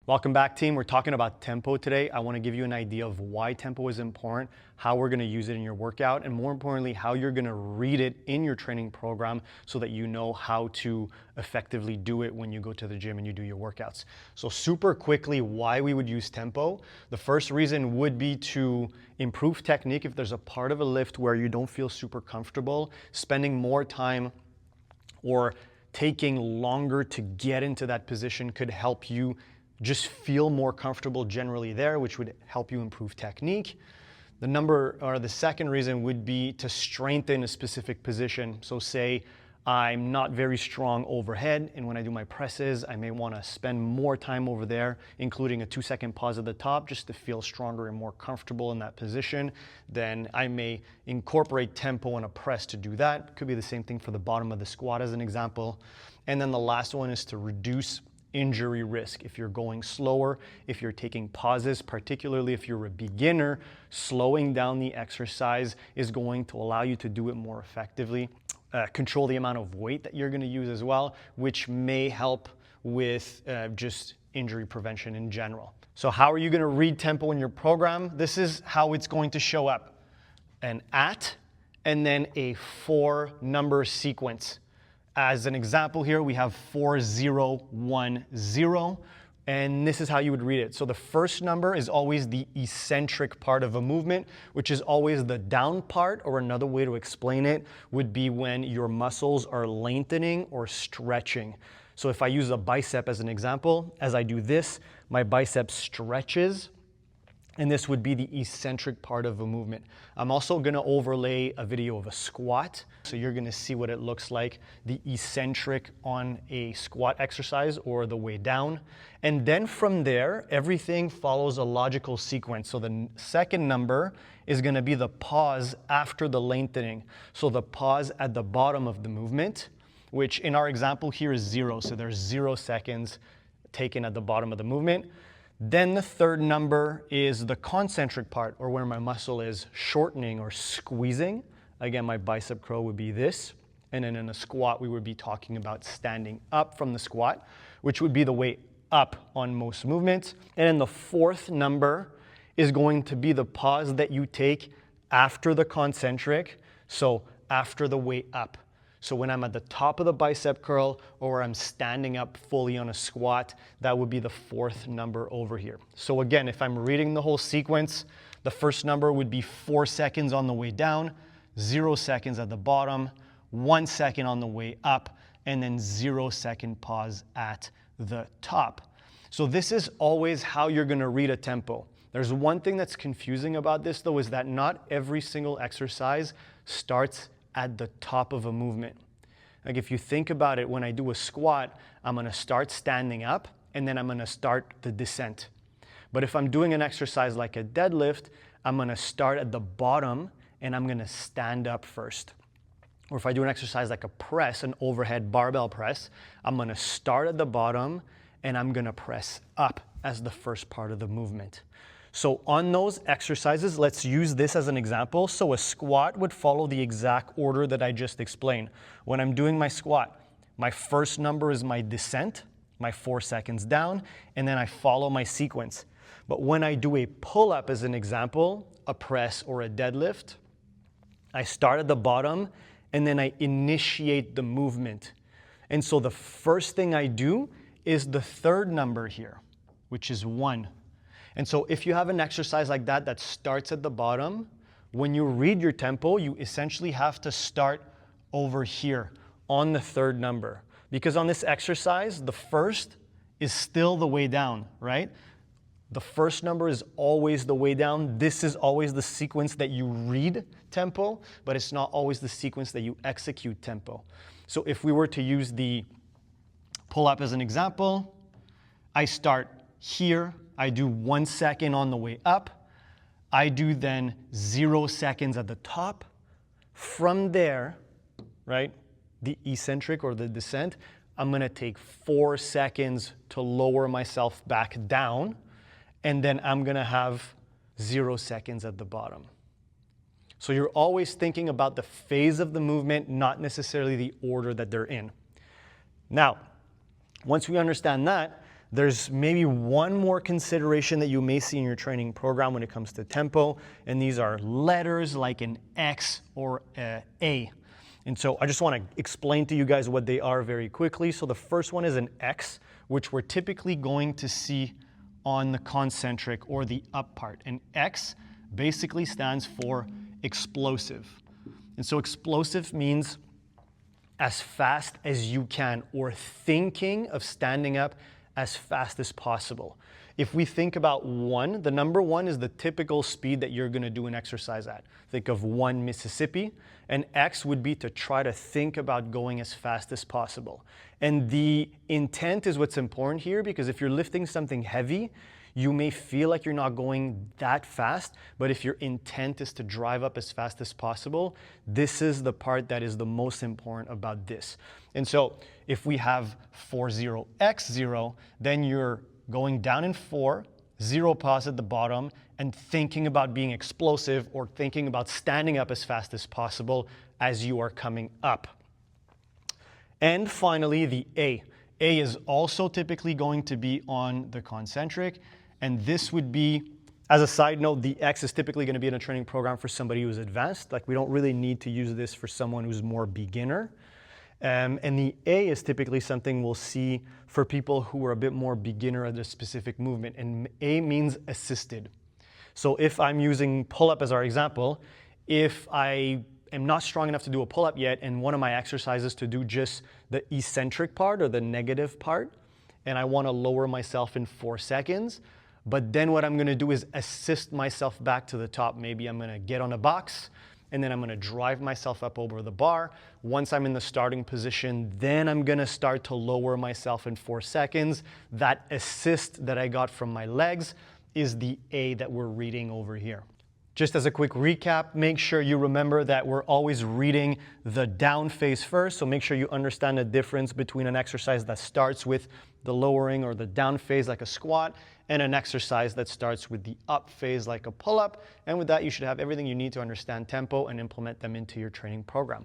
Welcome back, team. We're talking about tempo today. I want to give you an idea of why tempo is important, how we're going to use it in your workout, and more importantly, how you're going to read it in your training program so that you know how to effectively do it when you go to the gym and you do your workouts. So super quickly, why we would use tempo. The first reason would be to improve technique. If there's a part of a lift where you don't feel super comfortable, spending more time or taking longer to get into that position could help you just feel more comfortable generally there, which would help you improve technique. The second reason would be to strengthen a specific position. So say I'm not very strong overhead, and when I do my presses, I may want to spend more time over there, including a 2-second pause at the top just to feel stronger and more comfortable in that position. Then I may incorporate tempo in a press to do that. Could be the same thing for the bottom of the squat as an example. And then the last one is to reduce injury risk. If you're going slower, if you're taking pauses, particularly if you're a beginner, slowing down the exercise is going to allow you to do it more effectively. Control the amount of weight that you're going to use as well, which may help with just injury prevention in general. So how are you going to read tempo in your program? This is how it's going to show up. An at, and then a 4-number sequence. As an example here, we have 4010, and this is how you would read it. So the first number is always the eccentric part of a movement, which is always the down part, or another way to explain it would be when your muscles are lengthening or stretching. So if I use a bicep as an example, as I do this, my bicep stretches, and this would be the eccentric part of a movement. I'm also gonna overlay a video of a squat, so you're gonna see what it looks like, the eccentric on a squat exercise or the way down. And then from there, everything follows a logical sequence. So the second number is gonna be the pause after the lengthening. So the pause at the bottom of the movement, which in our example here is 0, so there's 0 seconds taken at the bottom of the movement. Then the third number is the concentric part, or where my muscle is shortening or squeezing. Again, my bicep curl would be this. And then in a squat, we would be talking about standing up from the squat, which would be the way up on most movements. And then the fourth number is going to be the pause that you take after the concentric, so after the way up. So when I'm at the top of the bicep curl or I'm standing up fully on a squat, that would be the fourth number over here. So again, if I'm reading the whole sequence, the first number would be 4 seconds on the way down, 0 seconds at the bottom, 1 second on the way up, and then 0-second pause at the top. So this is always how you're going to read a tempo. There's one thing that's confusing about this though, is that not every single exercise starts at the top of a movement. Like if you think about it, when I do a squat, I'm gonna start standing up and then I'm gonna start the descent. But if I'm doing an exercise like a deadlift, I'm gonna start at the bottom and I'm gonna stand up first. Or if I do an exercise like a press, an overhead barbell press, I'm gonna start at the bottom and I'm gonna press up as the first part of the movement. So on those exercises, let's use this as an example. So a squat would follow the exact order that I just explained. When I'm doing my squat, my first number is my descent, my 4 seconds down, and then I follow my sequence. But when I do a pull-up as an example, a press or a deadlift, I start at the bottom and then I initiate the movement. And so the first thing I do is the third number here, which is 1. And so if you have an exercise like that that starts at the bottom, when you read your tempo, you essentially have to start over here on the third number. Because on this exercise, the first is still the way down, right? The first number is always the way down. This is always the sequence that you read tempo, but it's not always the sequence that you execute tempo. So if we were to use the pull-up as an example, I start here. I do 1 second on the way up. I do then 0 seconds at the top. From there, right, the eccentric or the descent, I'm gonna take 4 seconds to lower myself back down, and then I'm gonna have 0 seconds at the bottom. So you're always thinking about the phase of the movement, not necessarily the order that they're in. Now, once we understand that, There's maybe one more consideration that you may see in your training program when it comes to tempo, and these are letters like an X or a A. And so I just want to explain to you guys what they are very quickly. So the first one is an X, which we're typically going to see on the concentric or the up part. An X basically stands for explosive. And so explosive means as fast as you can, or thinking of standing up as fast as possible. If we think about 1, the number 1 is the typical speed that you're gonna do an exercise at. Think of 1 Mississippi, and X would be to try to think about going as fast as possible. And the intent is what's important here, because if you're lifting something heavy, you may feel like you're not going that fast, but if your intent is to drive up as fast as possible, this is the part that is the most important about this. And so if we have 40x0, then you're going down in 4, 0 pause at the bottom, and thinking about being explosive or thinking about standing up as fast as possible as you are coming up. And finally, the A. A is also typically going to be on the concentric, and this would be, as a side note, the X is typically going to be in a training program for somebody who's advanced. Like, we don't really need to use this for someone who's more beginner. And the A is typically something we'll see for people who are a bit more beginner at a specific movement, and A means assisted. So if I'm using pull-up as our example, if I am not strong enough to do a pull-up yet, and one of my exercises to do just the eccentric part or the negative part, and I want to lower myself in 4 seconds, but then what I'm going to do is assist myself back to the top. Maybe I'm going to get on a box, and then I'm going to drive myself up over the bar. Once I'm in the starting position, then I'm going to start to lower myself in 4 seconds. That assist that I got from my legs is the A that we're reading over here. Just as a quick recap, make sure you remember that we're always reading the down phase first, so make sure you understand the difference between an exercise that starts with the lowering or the down phase like a squat, and an exercise that starts with the up phase like a pull-up. And with that, you should have everything you need to understand tempo and implement them into your training program.